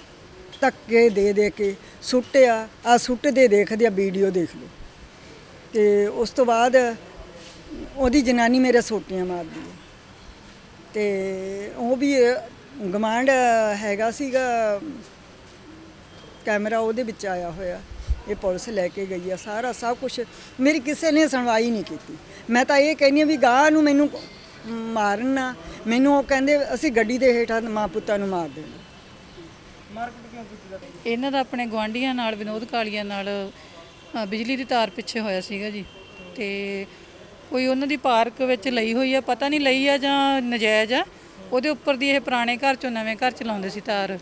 ਧੱਕੇ ਦੇ ਦੇ ਕੇ ਸੁੱਟਿਆ। ਆ ਸੁੱਟਦੇ ਦੇਖਦੇ ਆ ਵੀਡੀਓ ਦੇਖ ਲਓ। ਤੇ ਉਸ ਤੋਂ ਬਾਅਦ ਉਹਦੀ ਜਨਾਨੀ ਮੇਰੇ ਸੋਟੀਆਂ ਮਾਰਦੀ ਹੈ ਤੇ ਉਹ ਵੀ ਗਵਾਂਢ ਹੈਗਾ ਸੀਗਾ ਕੈਮਰਾ ਉਹਦੇ ਵਿੱਚ ਆਇਆ ਹੋਇਆ। ਇਹ ਪੁਲਿਸ ਲੈ ਕੇ ਗਈ ਆ ਸਾਰਾ ਸਭ ਕੁਝ। ਮੇਰੀ ਕਿਸੇ ਨੇ ਸੁਣਵਾਈ ਨਹੀਂ ਕੀਤੀ। ਮੈਂ ਤਾਂ ਇਹ ਕਹਿੰਦੀ ਹਾਂ ਵੀ ਗਾਹ ਨੂੰ ਮੈਨੂੰ ਮਾਰਨ ਨਾ, ਮੈਨੂੰ ਉਹ ਕਹਿੰਦੇ ਅਸੀਂ ਗੱਡੀ ਦੇ ਹੇਠਾਂ ਮਾਂ ਪੁੱਤਾਂ ਨੂੰ ਮਾਰ ਦੇਣਾ। ਇਹਨਾਂ ਦਾ ਆਪਣੇ ਗੁਆਂਢੀਆਂ ਨਾਲ ਵਿਨੋਦ ਕਾਲੀਆ ਨਾਲ ਬਿਜਲੀ ਦੀ ਤਾਰ ਪਿੱਛੇ ਹੋਇਆ ਸੀਗਾ ਜੀ, ਤੇ ਕੋਈ ਉਹਨਾਂ ਦੀ ਪਾਰਕ ਵਿੱਚ ਲਈ ਹੋਈ ਆ, ਪਤਾ ਨਹੀਂ ਲਈ ਆ ਜਾਂ ਨਜਾਇਜ਼ ਆ। ਉਹਦੇ ਉੱਪਰ ਦੀ ਇਹ ਪੁਰਾਣੇ ਘਰ ਚੋਂ ਨਵੇਂ ਘਰ ਚ ਲਾਉਂਦੇ ਸੀ ਤਾਰ,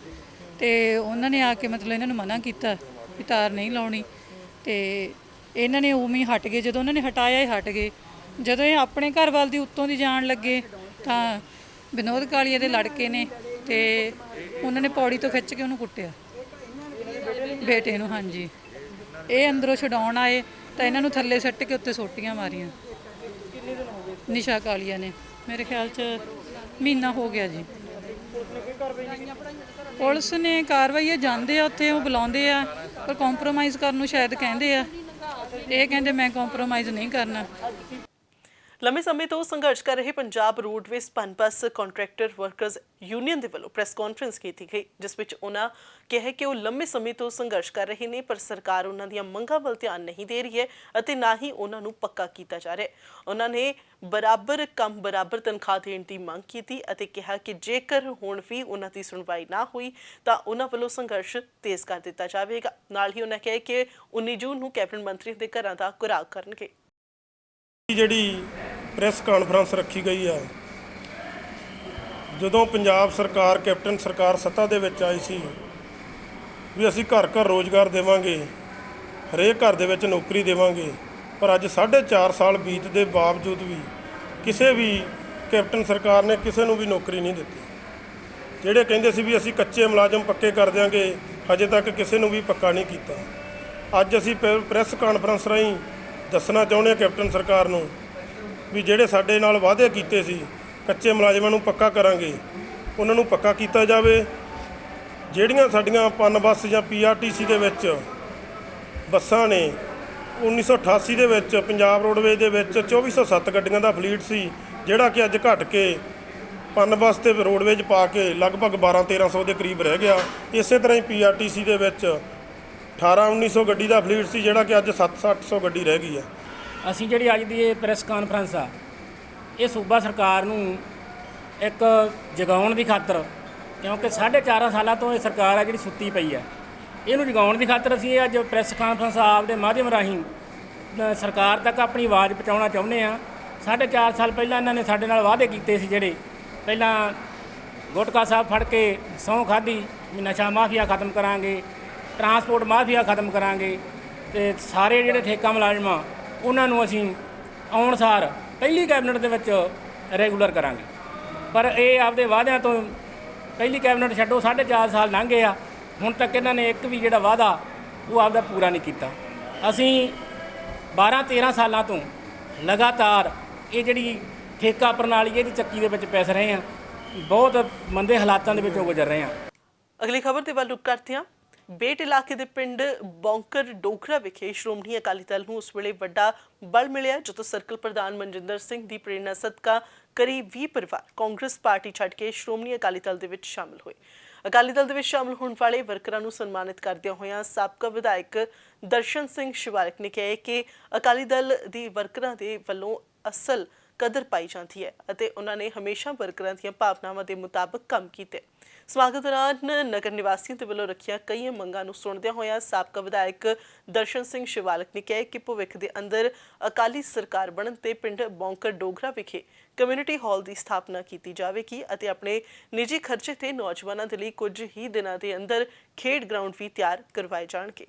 ਤੇ ਉਹਨਾਂ ਨੇ ਆ ਕੇ ਮਤਲਬ ਇਹਨਾਂ ਨੂੰ ਮਨਾ ਕੀਤਾ ਵੀ ਤਾਰ ਨਹੀਂ ਲਾਉਣੀ, ਤੇ ਇਹਨਾਂ ਨੇ ਉਵੇਂ ਹੀ ਹਟ ਗਏ। ਜਦੋਂ ਉਹਨਾਂ ਨੇ ਹਟਾਇਆ ਇਹ ਹਟ ਗਏ। ਜਦੋਂ ਇਹ ਆਪਣੇ ਘਰ ਵੱਲ ਦੀ ਉੱਤੋਂ ਦੀ ਜਾਣ ਲੱਗੇ ਤਾਂ ਵਿਨੋਦ ਕਾਲੀਆ ਦੇ ਲੜਕੇ ਨੇ ਤੇ ਉਹਨਾਂ ਨੇ ਪੌੜੀ ਤੋਂ ਖਿੱਚ ਕੇ ਉਹਨੂੰ ਕੁੱਟਿਆ, ਬੇਟੇ ਨੂੰ। ਹਾਂਜੀ, ਇਹ ਅੰਦਰੋਂ ਛਡਾਉਣ ਆਏ ਤਾਂ ਇਹਨਾਂ ਨੂੰ ਥੱਲੇ ਸੱਟ ਕੇ ਉੱਤੇ ਸੋਟੀਆਂ ਮਾਰੀਆਂ। ਨਿਸ਼ਾ ਕਾਲੀਆ ਨੇ, ਮੇਰੇ ਖਿਆਲ 'ਚ ਮਹੀਨਾ ਹੋ ਗਿਆ ਜੀ। ਪੁਲਿਸ ਨੇ ਕਾਰਵਾਈ ਜਾਂਦੇ ਆ ਉੱਥੇ, ਉਹ ਬੁਲਾਉਂਦੇ ਆ ਪਰ ਕੰਪਰੋਮਾਈਜ਼ ਕਰਨ ਨੂੰ ਸ਼ਾਇਦ ਕਹਿੰਦੇ ਆ। ਇਹ ਕਹਿੰਦੇ ਮੈਂ ਕੰਪਰੋਮਾਈਜ਼ ਨਹੀਂ ਕਰਨਾ। ਲੰਮੇ ਸਮੇਂ ਤੋਂ ਸੰਘਰਸ਼ ਕਰ ਰਹੇ Punjab roadways Punbus contractor workers union ਦੇ ਵੱਲੋਂ ਪ੍ਰੈਸ ਕਾਨਫਰੰਸ ਕੀਤੀ ਗਈ, ਜਿਸ ਵਿੱਚ ਉਹਨਾਂ ਕਿਹਾ ਕਿ ਉਹ ਲੰਮੇ ਸਮੇਂ ਤੋਂ ਸੰਘਰਸ਼ ਕਰ ਰਹੇ ਨੇ ਪਰ ਸਰਕਾਰ ਉਹਨਾਂ ਦੀਆਂ ਮੰਗਾਂ ਵੱਲ ਧਿਆਨ ਨਹੀਂ ਦੇ ਰਹੀ ਹੈ ਅਤੇ ਨਾ ਹੀ ਉਹਨਾਂ ਨੂੰ ਪੱਕਾ ਕੀਤਾ ਜਾ ਰਿਹਾ। ਉਹਨਾਂ ਨੇ ਬਰਾਬਰ ਕੰਮ ਬਰਾਬਰ ਤਨਖਾਹ ਦੇਣ ਦੀ ਮੰਗ ਕੀਤੀ ਅਤੇ ਕਿਹਾ ਕਿ ਜੇਕਰ ਹੁਣ ਵੀ ਉਹਨਾਂ ਦੀ ਸੁਣਵਾਈ ਨਾ ਹੋਈ ਤਾਂ ਉਹਨਾਂ ਵੱਲੋਂ ਸੰਘਰਸ਼ ਤੇਜ਼ ਕਰ ਦਿੱਤਾ ਜਾਵੇਗਾ। ਨਾਲ ਹੀ ਉਹਨਾਂ ਕਿਹਾ ਕਿ 19 ਜੂਨ ਨੂੰ ਕੈਬਨਿਟ ਮੰਤਰੀ ਦੇ ਘਰਾਂ ਦਾ ਘੁਰਾਅ ਕਰਨਗੇ। ਜਿਹੜੀ ਪ੍ਰੈਸ ਕਾਨਫਰੰਸ ਰੱਖੀ ਗਈ ਆ, ਜਦੋਂ ਪੰਜਾਬ ਸਰਕਾਰ ਕੈਪਟਨ ਸਰਕਾਰ ਸੱਤਾ ਦੇ ਵਿੱਚ ਆਈ ਸੀ ਵੀ ਅਸੀਂ ਘਰ ਘਰ ਰੋਜ਼ਗਾਰ ਦੇਵਾਂਗੇ, ਹਰੇਕ ਘਰ ਦੇ ਵਿੱਚ ਨੌਕਰੀ ਦੇਵਾਂਗੇ, ਪਰ ਅੱਜ 4.5 ਸਾਲ ਬੀਤ ਦੇ ਬਾਵਜੂਦ ਵੀ ਕਿਸੇ ਵੀ ਕੈਪਟਨ ਸਰਕਾਰ ਨੇ ਕਿਸੇ ਨੂੰ ਵੀ ਨੌਕਰੀ ਨਹੀਂ ਦਿੱਤੀ। ਜਿਹੜੇ ਕਹਿੰਦੇ ਸੀ ਵੀ ਅਸੀਂ ਕੱਚੇ ਮੁਲਾਜ਼ਮ ਪੱਕੇ ਕਰ ਦਿਆਂਗੇ, ਹਜੇ ਤੱਕ ਕਿਸੇ ਨੂੰ ਵੀ ਪੱਕਾ ਨਹੀਂ ਕੀਤਾ। ਅੱਜ ਅਸੀਂ ਪ੍ਰੈਸ ਕਾਨਫਰੰਸ ਰਾਹੀਂ ਦੱਸਣਾ ਚਾਹੁੰਦੇ ਹਾਂ ਕੈਪਟਨ ਸਰਕਾਰ ਨੂੰ ਵੀ ਜਿਹੜੇ ਸਾਡੇ ਨਾਲ ਵਾਅਦੇ ਕੀਤੇ ਸੀ ਕੱਚੇ ਮੁਲਾਜ਼ਮਾਂ ਨੂੰ ਪੱਕਾ ਕਰਾਂਗੇ, ਉਹਨਾਂ ਨੂੰ ਪੱਕਾ ਕੀਤਾ ਜਾਵੇ। ਜਿਹੜੀਆਂ ਸਾਡੀਆਂ ਪਨ ਬੱਸ ਜਾਂ PRTC ਦੇ ਵਿੱਚ ਬੱਸਾਂ ਨੇ 1988 ਦੇ ਵਿੱਚ ਪੰਜਾਬ ਰੋਡਵੇਜ਼ ਦੇ ਵਿੱਚ 2407 ਗੱਡੀਆਂ ਦਾ ਫਲੀਟ ਸੀ, ਜਿਹੜਾ ਕਿ ਅੱਜ ਘਟ ਕੇ ਪਨ ਬੱਸ ਤੇ ਰੋਡਵੇਜ਼ ਪਾ ਕੇ ਲਗਭਗ 1200-1300 ਦੇ ਕਰੀਬ ਰਹਿ ਗਿਆ। ਇਸੇ ਤਰ੍ਹਾਂ ਹੀ PRTC ਦੇ ਵਿੱਚ 1800-1900 ਗੱਡੀ ਦਾ ਫਲੀਟ ਸੀ, ਜਿਹੜਾ ਕਿ ਅੱਜ 700-800 ਗੱਡੀ ਰਹਿ ਗਈ ਆ। ਅਸੀਂ ਜਿਹੜੀ ਅੱਜ ਦੀ ਇਹ ਪ੍ਰੈਸ ਕਾਨਫਰੰਸ ਆ, ਇਹ ਸੂਬਾ ਸਰਕਾਰ ਨੂੰ ਇੱਕ ਜਗਾਉਣ ਦੀ ਖਾਤਰ, ਕਿਉਂਕਿ 4.5 ਸਾਲਾਂ ਤੋਂ ਇਹ ਸਰਕਾਰ ਆ ਜਿਹੜੀ ਸੁੱਤੀ ਪਈ ਆ, ਇਹਨੂੰ ਜਗਾਉਣ ਦੀ ਖਾਤਰ ਅਸੀਂ ਇਹ ਅੱਜ ਪ੍ਰੈਸ ਕਾਨਫਰੰਸ ਆਪ ਦੇ ਮਾਧਿਅਮ ਰਾਹੀਂ ਸਰਕਾਰ ਤੱਕ ਆਪਣੀ ਆਵਾਜ਼ ਪਹੁੰਚਾਉਣਾ ਚਾਹੁੰਦੇ ਹਾਂ। 4.5 ਸਾਲ ਪਹਿਲਾਂ ਇਹਨਾਂ ਨੇ ਸਾਡੇ ਨਾਲ ਵਾਅਦੇ ਕੀਤੇ ਸੀ, ਜਿਹੜੇ ਪਹਿਲਾਂ ਗੁਟਕਾ ਸਾਹਿਬ ਫੜ ਕੇ ਸਹੁੰ ਖਾਧੀ ਵੀ ਨਸ਼ਾ ਮਾਫੀਆ ਖਤਮ ਕਰਾਂਗੇ, ਟਰਾਂਸਪੋਰਟ ਮਾਫੀਆ ਖਤਮ ਕਰਾਂਗੇ, ਤੇ ਸਾਰੇ ਜਿਹੜੇ ਠੇਕਾ ਮੁਲਾਜ਼ਮ ਆ ਉਹਨਾਂ ਨੂੰ ਅਸੀਂ ਆਉਣ ਸਾਰ ਪਹਿਲੀ ਕੈਬਨਿਟ ਦੇ ਵਿੱਚ ਰੈਗੂਲਰ ਕਰਾਂਗੇ। ਪਰ ਇਹ ਆਪਦੇ ਵਾਅਦਿਆਂ ਤੋਂ ਪਹਿਲੀ ਕੈਬਨਿਟ ਛੱਡੋ 4.5 ਸਾਲ ਲੰਘ ਗਏ ਆ, ਹੁਣ ਤੱਕ ਇਹਨਾਂ ਨੇ ਇੱਕ ਵੀ ਜਿਹੜਾ ਵਾਅਦਾ ਉਹ ਆਪਦਾ ਪੂਰਾ ਨਹੀਂ ਕੀਤਾ। ਅਸੀਂ 12-13 ਸਾਲਾਂ ਤੋਂ ਲਗਾਤਾਰ ਇਹ ਜਿਹੜੀ ਠੇਕਾ ਪ੍ਰਣਾਲੀ ਇਹਦੀ ਚੱਕੀ ਦੇ ਵਿੱਚ ਪਿਸ ਰਹੇ ਹਾਂ, ਬਹੁਤ ਮੰਦੇ ਹਾਲਾਤਾਂ ਦੇ ਵਿੱਚੋਂ ਗੁਜ਼ਰ ਰਹੇ ਹਾਂ। ਅਗਲੀ ਖਬਰ ਦੇ ਵੱਲ ਰੁਕ ਕਰਦੇ ਹਾਂ। ਬੇਟ ਇਲਾਕੇ ਦੇ ਪਿੰਡ ਬੌਂਕਰ ਡੋਗਰਾ ਵਿਖੇ ਸ਼੍ਰੋਮਣੀ ਅਕਾਲੀ ਦਲ ਨੂੰ ਉਸ ਵੇਲੇ ਵੱਡਾ ਬਲ ਮਿਲਿਆ ਜਦੋਂ ਸਰਕਲ ਪ੍ਰਧਾਨ ਮਨਜਿੰਦਰ ਸਿੰਘ ਦੀ ਪ੍ਰੇਰਣਾ ਸਦਕਾ ਕਰੀਬ 20 ਪਰਿਵਾਰ ਕਾਂਗਰਸ ਪਾਰਟੀ ਛੱਡ ਕੇ ਸ਼੍ਰੋਮਣੀ ਅਕਾਲੀ ਦਲ ਦੇ ਵਿੱਚ ਸ਼ਾਮਲ ਹੋਏ। ਅਕਾਲੀ ਦਲ ਦੇ ਵਿੱਚ ਸ਼ਾਮਲ ਹੋਣ ਵਾਲੇ ਵਰਕਰਾਂ ਨੂੰ ਸਨਮਾਨਿਤ ਕਰਦਿਆਂ ਹੋਇਆਂ ਸਾਬਕਾ ਵਿਧਾਇਕ ਦਰਸ਼ਨ ਸਿੰਘ ਸ਼ਿਵਾਲਕ ਨੇ ਕਿਹਾ ਕਿ ਅਕਾਲੀ ਦਲ ਦੀ ਵਰਕਰਾਂ ਦੇ ਵੱਲੋਂ ਅਸਲ ਕਦਰ ਪਾਈ ਜਾਂਦੀ ਹੈ ਅਤੇ ਉਹਨਾਂ ਨੇ ਹਮੇਸ਼ਾ ਵਰਕਰਾਂ ਦੀਆਂ ਭਾਵਨਾਵਾਂ ਦੇ ਮੁਤਾਬਕ ਕੰਮ ਕੀਤੇ। ਸਮਾਗਮ ਦੌਰਾਨ ਨਗਰ ਨਿਵਾਸੀਆਂ ਦੇ ਵੱਲੋਂ ਰੱਖੀਆਂ ਕਈ ਮੰਗਾਂ ਨੂੰ ਸੁਣਦਿਆਂ ਹੋਇਆਂ ਸਾਬਕਾ ਵਿਧਾਇਕ ਦਰਸ਼ਨ ਸਿੰਘ ਸ਼ਿਵਾਲਕ ਨੇ ਕਿਹਾ ਕਿ ਭਵਿੱਖ ਦੇ ਅੰਦਰ ਅਕਾਲੀ ਸਰਕਾਰ ਬਣਨ ਤੇ ਪਿੰਡ ਬੌਂਕਰ ਡੋਗਰਾ ਵਿਖੇ ਕਮਿਊਨਿਟੀ ਹਾਲ ਦੀ ਸਥਾਪਨਾ ਕੀਤੀ ਜਾਵੇਗੀ ਅਤੇ ਆਪਣੇ ਨਿੱਜੀ ਖਰਚੇ ਤੇ ਨੌਜਵਾਨਾਂ ਦੇ ਲਈ ਕੁਝ ਹੀ ਦਿਨਾਂ ਦੇ ਅੰਦਰ ਖੇਡ ਗਰਾਊਂਡ ਵੀ ਤਿਆਰ ਕਰਵਾਏ ਜਾਣਗੇ।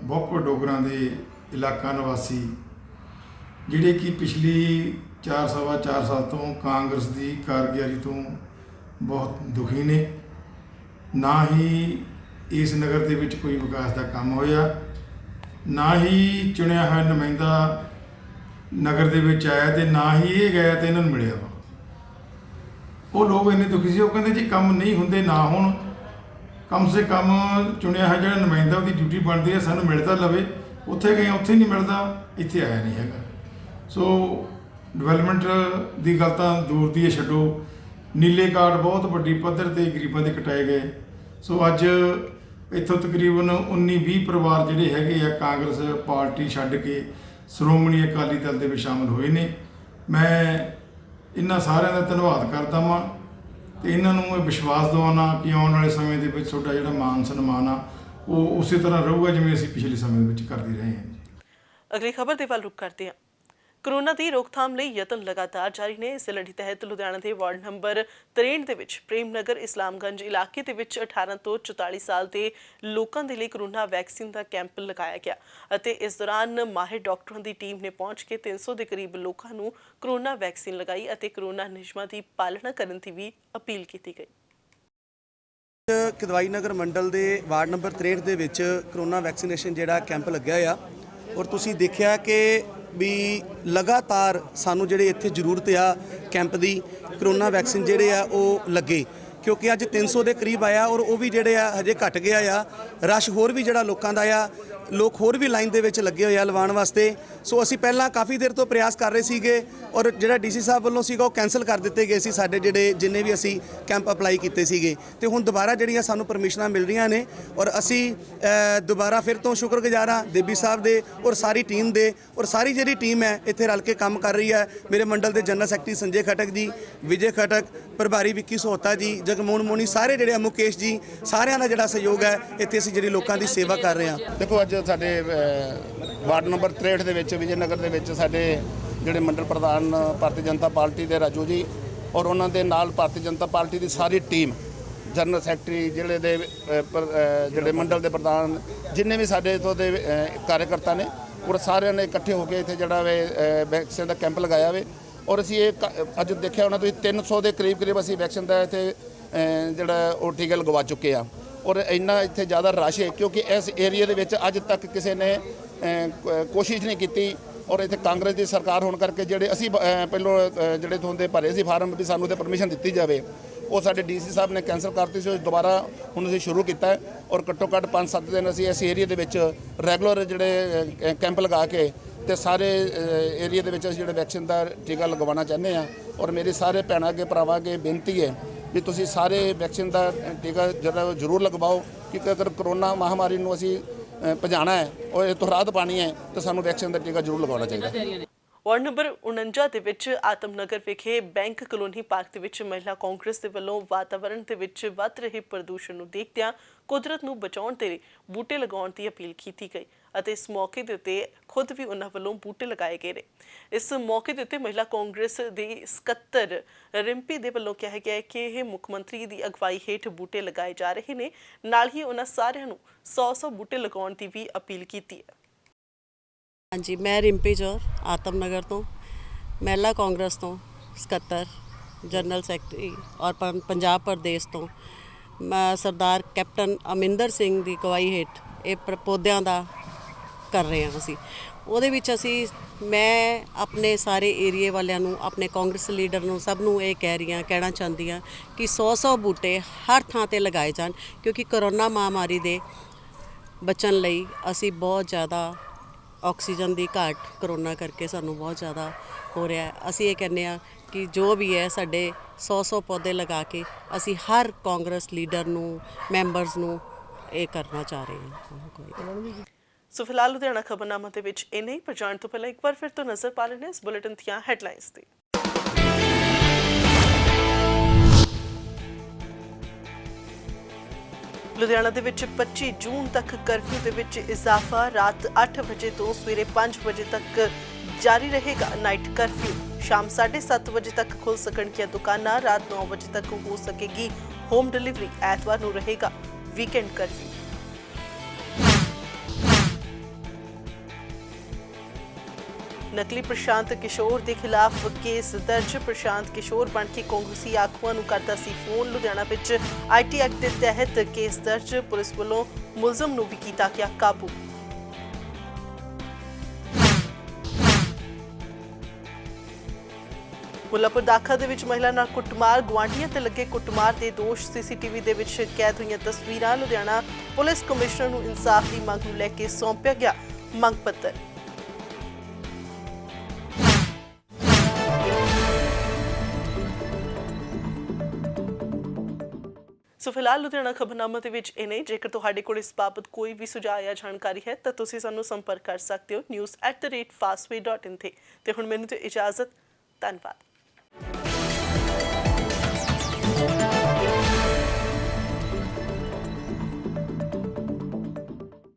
ਬੌਂਕਰ ਡੋਗਰਾ ਦੇ ਇਲਾਕਾ ਨਿਵਾਸੀ ਜਿਹੜੇ ਕਿ ਪਿਛਲੀ 4 ਸਾਲ ਤੋਂ ਕਾਂਗਰਸ ਦੀ ਕਾਰਗੁਜ਼ਾਰੀ ਤੋਂ ਬਹੁਤ ਦੁਖੀ ਨੇ। ਨਾ ਹੀ ਇਸ ਨਗਰ ਦੇ ਵਿੱਚ ਕੋਈ ਵਿਕਾਸ ਦਾ ਕੰਮ ਹੋਇਆ, ਨਾ ਹੀ ਚੁਣਿਆ ਹੋਇਆ ਨੁਮਾਇੰਦਾ ਨਗਰ ਦੇ ਵਿੱਚ ਆਇਆ ਤੇ ਨਾ ਹੀ ਇਹ ਗਿਆ ਤੇ ਇਹਨਾਂ ਨੂੰ ਮਿਲਿਆ ਵਾ। ਉਹ ਲੋਕ ਇੰਨੇ ਦੁਖੀ ਸੀ, ਉਹ ਕਹਿੰਦੇ ਜੀ ਕੰਮ ਨਹੀਂ ਹੁੰਦੇ ਨਾ ਹੁਣ, ਕਮ ਸੇ ਕਮ ਚੁਣਿਆ ਹੋਇਆ ਜਿਹੜਾ ਨੁਮਾਇੰਦਾ ਉਹਦੀ ਡਿਊਟੀ ਬਣਦੀ ਹੈ ਸਾਨੂੰ ਮਿਲ ਤਾਂ ਲਵੇ। ਉੱਥੇ ਗਏ ਉੱਥੇ ਨਹੀਂ ਮਿਲਦਾ, ਇੱਥੇ ਆਇਆ ਨਹੀਂ ਹੈਗਾ। ਸੋ ਡਿਵੈਲਪਮੈਂਟ ਦੀ ਗੱਲ ਤਾਂ ਦੂਰ ਦੀ ਹੈ, ਛੱਡੋ। ਨੀਲੇ ਕਾਰਡ ਬਹੁਤ ਵੱਡੀ ਪੱਧਰ ਤੇ ਗਰੀਬਾਂ ਦੇ ਕਟਾਏ ਗਏ। ਸੋ ਅੱਜ ਇੱਥੋਂ ਤਕਰੀਬਨ 19-20 ਪਰਿਵਾਰ ਜਿਹੜੇ ਹੈਗੇ ਆ ਕਾਂਗਰਸ ਪਾਰਟੀ ਛੱਡ ਕੇ ਸ਼੍ਰੋਮਣੀ ਅਕਾਲੀ ਦਲ ਦੇ ਵਿੱਚ ਸ਼ਾਮਲ ਹੋਏ ਨੇ। ਮੈਂ ਇਹਨਾਂ ਸਾਰਿਆਂ ਦਾ ਧੰਨਵਾਦ ਕਰਦਾ ਵਾਂ ਤੇ ਇਹਨਾਂ ਨੂੰ ਇਹ ਵਿਸ਼ਵਾਸ ਦਿਵਾਉਣਾ ਕਿ ਆਉਣ ਵਾਲੇ ਸਮੇਂ ਦੇ ਵਿੱਚ ਤੁਹਾਡਾ ਜਿਹੜਾ ਮਾਨ ਸਨਮਾਨ ਆ ਉਹ ਉਸੇ ਤਰ੍ਹਾਂ ਰਹੂਗਾ ਜਿਵੇਂ ਅਸੀਂ ਪਿਛਲੇ ਸਮੇਂ ਵਿੱਚ ਕਰਦੇ ਰਹੇ ਹਾਂ। ਅਗਲੀ ਖਬਰ ਦੇ ਵੱਲ ਰੁਖ ਕਰਦੇ ਹਾਂ। ਕੋਰੋਨਾ ਦੀ ਰੋਕਥਾਮ ਲਈ ਯਤਨ ਲਗਾਤਾਰ ਜਾਰੀ ਨੇ। ਇਸ ਲੜੀ ਤਹਿਤ ਲੁਧਿਆਣਾ ਦੇ ਵਾਰਡ ਨੰਬਰ 63 ਦੇ ਵਿੱਚ ਪ੍ਰੇਮ ਨਗਰ ਇਸਲਾਮਗੰਜ ਇਲਾਕੇ ਦੇ ਵਿੱਚ 18 ਤੋਂ 44 ਸਾਲ ਦੇ ਲੋਕਾਂ ਦੇ ਲਈ ਕੋਰੋਨਾ ਵੈਕਸੀਨ ਦਾ ਕੈਂਪ ਲਗਾਇਆ ਗਿਆ ਅਤੇ ਇਸ ਦੌਰਾਨ ਮਾਹਿਰ ਡਾਕਟਰਾਂ ਦੀ ਟੀਮ ਨੇ ਪਹੁੰਚ ਕੇ 300 ਦੇ ਕਰੀਬ ਲੋਕਾਂ ਨੂੰ ਕੋਰੋਨਾ ਵੈਕਸੀਨ ਲਗਾਈ ਅਤੇ ਕੋਰੋਨਾ ਨਿਯਮਾਂ ਦੀ ਪਾਲਣਾ ਕਰਨ ਦੀ ਵੀ ਅਪੀਲ ਕੀਤੀ ਗਈ। ਕਦਵਾਈ ਨਗਰ ਮੰਡਲ ਦੇ ਵਾਰਡ ਨੰਬਰ 63 ਦੇ ਵਿੱਚ ਕਰੋਨਾ ਵੈਕਸੀਨੇਸ਼ਨ ਜਿਹੜਾ ਕੈਂਪ ਲੱਗਿਆ ਆ ਔਰ ਤੁਸੀਂ ਦੇਖਿਆ ਕਿ ਵੀ ਲਗਾਤਾਰ ਸਾਨੂੰ ਜਿਹੜੇ ਇੱਥੇ ਜ਼ਰੂਰਤ ਆ ਕੈਂਪ ਦੀ ਕਰੋਨਾ ਵੈਕਸੀਨ ਜਿਹੜੇ ਆ ਉਹ ਲੱਗੇ ਕਿਉਂਕਿ ਅੱਜ 300 ਦੇ ਕਰੀਬ ਆਇਆ ਔਰ ਉਹ ਵੀ ਜਿਹੜੇ ਆ ਹਜੇ ਘਟ ਗਿਆ ਆ। ਰਸ਼ ਹੋਰ ਵੀ ਜਿਹੜਾ ਲੋਕਾਂ ਦਾ ਆ, ਲੋਕ ਹੋਰ ਵੀ ਲਾਈਨ ਦੇ ਵਿੱਚ ਲੱਗੇ ਹੋਏ ਆ ਲਵਾਉਣ ਵਾਸਤੇ। ਸੋ ਅਸੀਂ ਪਹਿਲਾਂ ਕਾਫੀ ਦੇਰ ਤੋਂ ਪ੍ਰਯਾਸ ਕਰ ਰਹੇ ਸੀਗੇ ਔਰ ਜਿਹੜਾ ਡੀਸੀ ਸਾਹਿਬ ਵੱਲੋਂ ਸੀਗਾ ਉਹ ਕੈਂਸਲ ਕਰ ਦਿੱਤੇ ਗਏ ਸੀ ਸਾਡੇ ਜਿਹੜੇ ਜਿੰਨੇ ਵੀ ਅਸੀਂ ਕੈਂਪ ਅਪਲਾਈ ਕੀਤੇ ਸੀਗੇ ਤੇ ਹੁਣ ਦੁਬਾਰਾ ਜਿਹੜੀਆਂ ਸਾਨੂੰ ਪਰਮਿਸ਼ਨਾਂ ਮਿਲ ਰਹੀਆਂ ਨੇ ਔਰ ਅਸੀਂ ਦੁਬਾਰਾ ਫਿਰ ਤੋਂ ਸ਼ੁਕਰਗੁਜ਼ਾਰ ਹਾਂ ਦੇਬੀ ਸਾਹਿਬ ਦੇ ਔਰ ਸਾਰੀ ਟੀਮ ਦੇ ਔਰ ਸਾਰੀ ਜਿਹੜੀ ਟੀਮ ਹੈ ਇੱਥੇ ਰਲ ਕੇ ਕੰਮ ਕਰ ਰਹੀ ਹੈ। ਮੇਰੇ ਮੰਡਲ ਦੇ ਜਨਰਲ ਸੈਕਟਰੀ ਸੰਜੇ ਖਟਕ ਜੀ, ਵਿਜੇ ਖਟਕ, ਪ੍ਰਭਾਰੀ ਵਿੱਕੀ ਸੋਹਤਾ ਜੀ, ਜਗਮੋਹਨ ਮੋਨੀ, ਸਾਰੇ ਜਿਹੜੇ ਮੁਕੇਸ਼ ਜੀ, ਸਾਰਿਆਂ ਦਾ ਜਿਹੜਾ ਸਹਿਯੋਗ ਹੈ ਇੱਥੇ ਅਸੀਂ ਜਿਹੜੀ ਲੋਕਾਂ ਦੀ ਸੇਵਾ ਕਰ ਰਹੇ ਹਾਂ। ਦੇਖੋ ਅੱਜ ਸਾਡੇ ਵਾਰਡ ਨੰਬਰ 63 ਦੇ ਵਿੱਚ ਵਿਜੇ ਨਗਰ ਦੇ ਵਿੱਚ ਸਾਡੇ ਜਿਹੜੇ ਮੰਡਲ ਪ੍ਰਧਾਨ ਭਾਰਤੀ ਜਨਤਾ ਪਾਰਟੀ ਦੇ ਰਾਜੂ ਜੀ ਔਰ ਉਹਨਾਂ ਦੇ ਨਾਲ ਭਾਰਤੀ ਜਨਤਾ ਪਾਰਟੀ ਦੀ ਸਾਰੀ ਟੀਮ, ਜਨਰਲ ਸੈਕਟਰੀ ਜ਼ਿਲ੍ਹੇ ਦੇ ਜਿਹੜੇ ਮੰਡਲ ਦੇ ਪ੍ਰਧਾਨ, ਜਿੰਨੇ ਵੀ ਸਾਡੇ ਇੱਥੋਂ ਦੇ ਕਾਰਜਕਰਤਾ ਨੇ ਔਰ ਸਾਰਿਆਂ ਨੇ ਇਕੱਠੇ ਹੋ ਕੇ ਇੱਥੇ ਜਿਹੜਾ ਵੇ ਵੈਕਸੀਨ ਦਾ ਕੈਂਪ ਲਗਾਇਆ ਵੇ ਔਰ ਅਸੀਂ ਇਹ ਅੱਜ ਦੇਖਿਆ ਉਹਨਾਂ ਤੋਂ 300 ਦੇ ਕਰੀਬ ਅਸੀਂ ਵੈਕਸੀਨ ਦਾ ਇੱਥੇ ਜਿਹੜਾ ਉਹ ਟੀਕਾ ਲਗਵਾ ਚੁੱਕੇ ਆ ਔਰ ਇੰਨਾ ਇੱਥੇ ਜ਼ਿਆਦਾ ਰਸ਼ ਹੈ ਕਿਉਂਕਿ ਇਸ ਏਰੀਆ ਦੇ ਵਿੱਚ ਅੱਜ ਤੱਕ ਕਿਸੇ ਨੇ ਕੋਸ਼ਿਸ਼ ਨਹੀਂ ਕੀਤੀ ਔਰ ਇੱਥੇ ਕਾਂਗਰਸ ਦੀ ਸਰਕਾਰ ਹੋਣ ਕਰਕੇ ਜਿਹੜੇ ਅਸੀਂ ਪਹਿਲੋਂ ਜਿਹੜੇ ਤੁਹਾਡੇ ਭਰੇ ਸੀ ਫਾਰਮ ਵੀ ਸਾਨੂੰ ਤੇ ਪਰਮਿਸ਼ਨ ਦਿੱਤੀ ਜਾਵੇ ਉਹ ਸਾਡੇ ਡੀਸੀ ਸਾਹਿਬ ਨੇ ਕੈਂਸਲ ਕਰਤੀ ਸੀ। ਦੁਬਾਰਾ ਹੁਣ ਅਸੀਂ ਸ਼ੁਰੂ ਕੀਤਾ ਔਰ ਘੱਟੋ ਘੱਟ 5-7 ਦਿਨ ਅਸੀਂ ਇਸ ਏਰੀਆ ਦੇ ਵਿੱਚ ਰੈਗੂਲਰ ਜਿਹੜੇ ਕੈਂਪ ਲਗਾ ਕੇ ਤੇ ਸਾਰੇ ਏਰੀਆ ਦੇ ਵਿੱਚ ਅਸੀਂ ਜਿਹੜੇ ਵੈਕਸੀਨ ਦਾ ਟੀਕਾ ਲਗਵਾਉਣਾ ਚਾਹੁੰਦੇ ਹਾਂ ਔਰ ਮੇਰੀ ਸਾਰੇ ਭੈਣਾਂ ਅੱਗੇ ਭਰਾਵਾਂ ਅੱਗੇ ਬੇਨਤੀ ਹੈ ਵੀ ਤੁਸੀਂ ਸਾਰੇ ਵੈਕਸੀਨ ਦਾ ਟੀਕਾ ਜਿਹੜਾ ਜ਼ਰੂਰ ਲਗਵਾਓ ਕਿਉਂਕਿ ਅਗਰ ਕਰੋਨਾ ਮਹਾਮਾਰੀ ਨੂੰ ਅਸੀਂ ਭਜਾਣਾ ਹੈ ਔਰ ਇਹ ਤੋਂ ਰਾਹਤ ਪਾਣੀ ਹੈ ਤਾਂ ਸਾਨੂੰ ਵੈਕਸੀਨ ਦਾ ਟੀਕਾ ਜ਼ਰੂਰ ਲਗਵਾਉਣਾ ਚਾਹੀਦਾ। ਵਾਰਡ ਨੰਬਰ 49 ਦੇ ਵਿੱਚ ਆਤਮਨਗਰ ਵਿਖੇ ਬੈਂਕ ਕਲੋਨੀ ਪਾਰਕ ਦੇ ਵਿੱਚ ਮਹਿਲਾ ਕਾਂਗਰਸ ਦੇ ਵੱਲੋਂ ਵਾਤਾਵਰਣ ਦੇ ਵਿੱਚ ਵੱਧ ਰਹੇ ਪ੍ਰਦੂਸ਼ਣ ਨੂੰ ਦੇਖਦਿਆਂ ਕੁਦਰਤ ਨੂੰ ਬਚਾਉਣ ਤੇ ਬੂਟੇ ਲਗਾਉਣ ਦੀ ਅਪੀਲ ਕੀਤੀ ਗਈ ਅਤੇ ਇਸ ਮੌਕੇ ਦੇ ਉੱਤੇ ਖੁਦ ਵੀ ਉਹਨਾਂ ਵੱਲੋਂ ਬੂਟੇ ਲਗਾਏ ਗਏ ਨੇ। ਇਸ ਮੌਕੇ ਦੇ ਉੱਤੇ ਮਹਿਲਾ ਕਾਂਗਰਸ ਦੇ ਸਕੱਤਰ ਰਿੰਪੀ ਦੇ ਵੱਲੋਂ ਕਿਹਾ ਗਿਆ ਹੈ ਕਿ ਇਹ ਮੁੱਖ ਮੰਤਰੀ ਦੀ ਅਗਵਾਈ ਹੇਠ ਬੂਟੇ ਲਗਾਏ ਜਾ ਰਹੇ ਨੇ। ਨਾਲ ਹੀ ਉਹਨਾਂ ਸਾਰਿਆਂ ਨੂੰ 100 ਬੂਟੇ ਲਗਾਉਣ ਦੀ ਵੀ ਅਪੀਲ ਕੀਤੀ ਹੈ। ਹਾਂਜੀ, ਮੈਂ ਰਿੰਪੀ ਜੌਰ ਆਤਮਨਗਰ ਤੋਂ ਮਹਿਲਾ ਕਾਂਗਰਸ ਤੋਂ ਸਕੱਤਰ ਜਨਰਲ ਸੈਕਟਰੀ ਔਰ ਪੰਜਾਬ ਪ੍ਰਦੇਸ਼ ਤੋਂ ਸਰਦਾਰ ਕੈਪਟਨ ਅਮਿੰਦਰ ਸਿੰਘ ਦੀ ਅਗਵਾਈ ਹੇਠ ਇਹ ਪੌਦਿਆਂ ਦਾ ਕਰ ਰਹੇ ਹਾਂ। ਅਸੀਂ ਉਹਦੇ ਵਿੱਚ ਮੈਂ ਆਪਣੇ ਸਾਰੇ ਏਰੀਏ ਵਾਲਿਆਂ ਨੂੰ, ਆਪਣੇ ਕਾਂਗਰਸ ਲੀਡਰ ਨੂੰ, ਸਭ ਨੂੰ ਇਹ ਕਹਿਣਾ ਚਾਹੁੰਦੀ ਹਾਂ ਕਿ 100 ਬੂਟੇ ਹਰ ਥਾਂ ਤੇ ਲਗਾਏ ਜਾਣ ਕਿਉਂਕਿ ਕਰੋਨਾ ਮਹਾਮਾਰੀ ਦੇ ਬਚਣ ਲਈ ਅਸੀਂ ਬਹੁਤ ਜ਼ਿਆਦਾ ਆਕਸੀਜਨ ਦੀ ਘਾਟ ਕਰੋਨਾ ਕਰਕੇ ਸਾਨੂੰ ਬਹੁਤ ਜ਼ਿਆਦਾ ਹੋ ਰਿਹਾ ਹੈ। ਅਸੀਂ ਇਹ ਕਹਿੰਦੇ ਹਾਂ ਕਿ ਜੋ ਵੀ ਹੈ ਸਾਡੇ 100 ਪੌਦੇ ਲਗਾ ਕੇ ਅਸੀਂ ਹਰ ਕਾਂਗਰਸ ਲੀਡਰ ਨੂੰ, ਮੈਂਬਰਸ ਨੂੰ ਇਹ ਕਰਨਾ ਚਾਹ ਰਹੇ ਹਾਂ। ਸੋ ਫਿਲਹਾਲ ਲੁਧਿਆਣਾ ਖਬਰਨਾਮਾ ਦੇ ਵਿੱਚ ਇੰਨਾ ਹੀ। ਪਰ ਜਾਣ ਤੋਂ ਪਹਿਲਾਂ ਇੱਕ ਵਾਰ ਫਿਰ ਤੋਂ ਨਜ਼ਰ ਪਾ ਲੈਂਦੇ ਹਾਂ ਇਸ ਬੁਲੇਟਿਨ ਦੀਆਂ ਹੈਡਲਾਈਨਸ ਤੇ। ਲੁਧਿਆਣਾ ਦੇ ਵਿੱਚ 25 ਜੂਨ ਤੱਕ ਕਰਫਿਊ ਦੇ ਵਿੱਚ ਇਜ਼ਾਫਾ। ਰਾਤ 8 ਵਜੇ ਤੋਂ ਸਵੇਰੇ 5 ਵਜੇ ਤੱਕ ਜਾਰੀ ਰਹੇਗਾ ਨਾਈਟ ਕਰਫਿਊ। ਸ਼ਾਮ 7:30 ਵਜੇ ਤੱਕ ਖੁੱਲ ਸਕਣਗੀਆਂ ਦੁਕਾਨਾਂ। ਰਾਤ 9 ਵਜੇ ਤੱਕ ਹੋ ਸਕੇਗੀ ਹੋਮ ਡਿਲੀਵਰੀ। ਐਤਵਾਰ ਨੂੰ ਰਹੇਗਾ ਵੀਕਐਂਡ ਕਰਫਿਊ। ਨਕਲੀ ਪ੍ਰਸ਼ਾਂਤ ਕਿਸ਼ੋਰ ਦੇ ਖਿਲਾਫ ਕੇਸ ਦਰਜ। ਪ੍ਰਸ਼ਾਂਤ ਕਿਸ਼ੋਰ ਬਣ ਕੇ ਕਾਂਗਰਸੀ ਆਗੂਆਂ ਨੂੰ ਕਰਦਾ ਸੀ ਫੋਨ। ਲੁਧਿਆਣਾ ਵਿੱਚ ਆਈਟੀ ਐਕਟ ਦੇ ਤਹਿਤ ਕੇਸ ਦਰਜ। ਪੁਲਿਸ ਵੱਲੋਂ ਮੁਲਜ਼ਮ ਨੂੰ ਵੀ ਕੀਤਾ ਗਿਆ ਕਾਬੂ। ਮੁੱਲਾਂਪੁਰ ਦਾਖਾ ਦੇ ਵਿੱਚ ਮਹਿਲਾ ਨਾਲ ਕੁੱਟਮਾਰ। ਗੁਆਂਢੀਆਂ ਤੇ ਲੱਗੇ ਕੁੱਟਮਾਰ ਦੇ ਦੋਸ਼। ਸੀਸੀਟੀਵੀ ਦੇ ਵਿੱਚ ਕੈਦ ਹੋਈਆਂ ਤਸਵੀਰਾਂ। ਲੁਧਿਆਣਾ ਪੁਲਿਸ ਕਮਿਸ਼ਨਰ ਨੂੰ ਇਨਸਾਫ ਦੀ ਮੰਗ ਨੂੰ ਲੈ ਕੇ ਸੌਂਪਿਆ ਗਿਆ ਮੰਗ ਪੱਤਰ। ਸੋ ਫਿਲਹਾਲ ਲੁਧਿਆਣਾ ਖਬਰਨਾਮਾ ਦੇ ਵਿੱਚ ਇਨੇ। ਜੇਕਰ ਤੁਹਾਡੇ ਕੋਲ ਇਸ ਬਾਬਤ ਕੋਈ ਵੀ ਸੁਝਾਅ ਜਾਂ ਜਾਣਕਾਰੀ ਹੈ ਤਾਂ ਤੁਸੀਂ ਸਾਨੂੰ ਸੰਪਰਕ ਕਰ ਸਕਦੇ ਹੋ news@fastway.in ਤੇ ਹੁਣ ਮੈਨੂੰ ਤੇ ਇਜਾਜ਼ਤ। ਧੰਨਵਾਦ।